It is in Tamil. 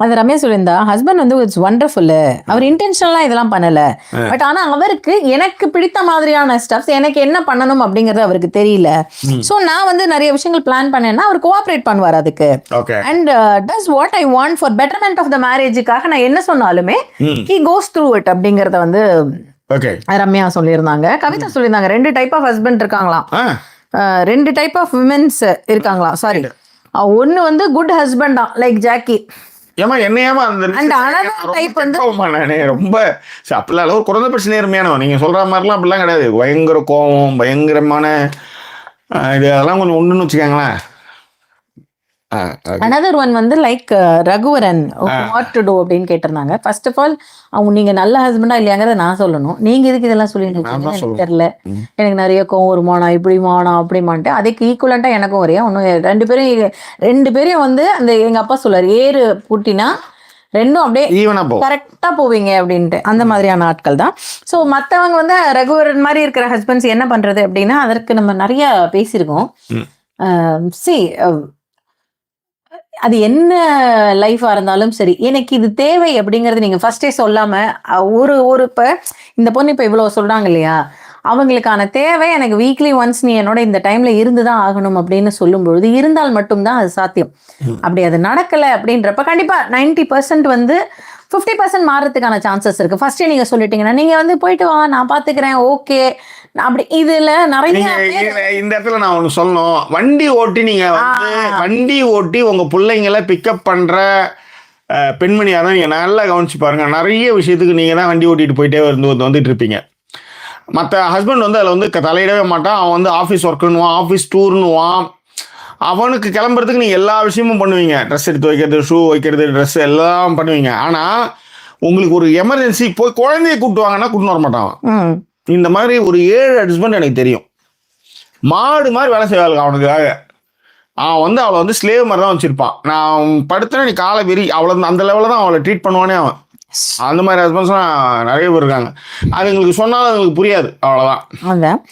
அது ரம்யா சொல்லியிருந்தா ஹஸ்பண்ட் வந்து இட்ஸ் வண்டர்ஃபுல், அவர் இன்டென்ஷனலா இதெல்லாம் பண்ணல, பட் ஆனா அவருக்கு எனக்கு பிடித்த மாதிரியான ஸ்டப்ஸ் எனக்கு என்ன பண்ணணும் அப்படிங்கறது அவருக்கு தெரியல. சோ நான் வந்து நிறைய விஷயங்கள் பிளான் பண்ணேன்னா அவர் கோஆபரேட் பண்ணுவார் அதுக்கு. And does what I want for betterment of the மேரேஜுக்காக நான் என்ன சொன்னாலுமே ஹி கோஸ் த்ரூ இட் அப்படிங்கறத வந்து ரம்யா சொல்லியிருந்தாங்க. கவிதா சொல்லியிருந்தாங்க 2 டைப் ஆஃப் ஹஸ்பண்ட் இருக்காங்களாம், 2 டைப் ஆஃப் விமென்ஸ் இருக்காங்களாம். சாரி, ஒன்னு வந்து குட் ஹஸ்பண்ட் தான் லைக் ஜாக்கி. ஏமா என்னையாமா அந்த ரொம்ப அப்படிலாம் ஒரு குறைந்தபட்ச நேர்மையானவன். நீங்க சொல்ற மாதிரிலாம் அப்படிலாம் கிடையாது. பயங்கர கோபம், பயங்கரமான இது அதெல்லாம் கொஞ்சம் ஒண்ணுன்னு வச்சுக்கோங்களேன். another one வந்து like Raghuvaran what to to அப்படின்னு கேட்டிருந்தாங்க. ஃபர்ஸ்ட் ஆஃப் ஆல் அவங்க நீங்க நல்ல ஹஸ்பண்டா இல்லையாங்கிறத நான் சொல்லணும், நீங்க இதுக்கு இதெல்லாம் சொல்லிட்டு தெரியல. எனக்கு நிறைய கோவம் வருமானா, இப்படிமானா அப்படிமான்ட்டு அதுக்கு ஈக்குவலண்டா எனக்கும் வரையா ஒன்னும் 2 பேரையும் வந்து அந்த எங்க அப்பா சொல்றாரு ஏறு பூட்டினா 2 அப்படியே கரெக்டா போவீங்க அப்படின்ட்டு அந்த மாதிரியான ஆட்கள் தான். ஸோ மற்றவங்க வந்து ரகுவரன் மாதிரி இருக்கிற ஹஸ்பண்ட்ஸ் என்ன பண்றது அப்படின்னா அதற்கு நம்ம நிறைய பேசியிருக்கோம். அது என்ன லைஃபா இருந்தாலும் சரி எனக்கு இது தேவை அப்படிங்கறது நீங்க ஃபர்ஸ்டே சொல்லாம ஒரு இப்ப இந்த பொண்ணு இப்ப இவ்வளவு சொல்றாங்க இல்லையா, அவங்களுக்கான தேவை எனக்கு வீக்லி ஒன்ஸ் நீ என்னோட இந்த டைம்ல இருந்துதான் ஆகணும் அப்படின்னு சொல்லும் பொழுது இருந்தால் மட்டும்தான் அது சாத்தியம். அப்படி அது நடக்கல அப்படின்றப்ப கண்டிப்பா 90% வந்து 50% மாறதுக்கான சான்சஸ் இருக்கு. ஃபர்ஸ்டே நீங்க சொல்லிட்டீங்கன்னா நீங்க வந்து போயிட்டு வா நான் பாத்துக்கிறேன் ஓகே அப்படி இதுல நிறைய இந்த இடத்துல நான் ஒண்ணு சொல்லணும். வண்டி ஓட்டி நீங்க வந்து வண்டி ஓட்டி உங்க பிள்ளைங்களை பிக்கப் பண்ற பெண்மணியா தான் நீங்க நல்லா கவனிச்சு பாருங்க. நிறைய விஷயத்துக்கு நீங்க தான் வண்டி ஓட்டிட்டு போயிட்டே வந்துட்டு இருப்பீங்க. மற்ற ஹஸ்பண்ட் வந்து அதில் வந்து தலையிடவே மாட்டான். அவன் வந்து ஆஃபீஸ் ஒர்க்குன்னுவான், ஆஃபீஸ் டூர்னுவான். அவனுக்கு கிளம்புறதுக்கு நீங்கள் எல்லா விஷயமும் பண்ணுவீங்க. ட்ரெஸ் எடுத்து வைக்கிறது, ஷூ வைக்கிறது, ட்ரெஸ் எல்லாம் பண்ணுவீங்க. ஆனால் உங்களுக்கு ஒரு எமர்ஜென்சி போய் குழந்தைய கூப்பிட்டு வாங்கன்னா கூட்டின்னு வர மாட்டான். இந்த மாதிரி ஒரு 7 ஹஸ்பண்ட் எனக்கு தெரியும். மாடு மாதிரி வேலை செய்வாள் அவனுக்காக. அவன் வந்து அவளை வந்து ஸ்லேவ் மாதிரி தான் வச்சுருப்பான். நான் படுத்தேன்னா நீ காலை விரி அவ்வளோ அந்த லெவலில் தான் அவளை ட்ரீட் பண்ணுவானே அவன். அந்த மாதிரி ஹஸ்பண்ட்ஸ்லாம் நிறைய பேர் இருக்காங்க. அது எங்களுக்கு சொன்னாலும் எங்களுக்கு புரியாது, அவ்வளோதான்.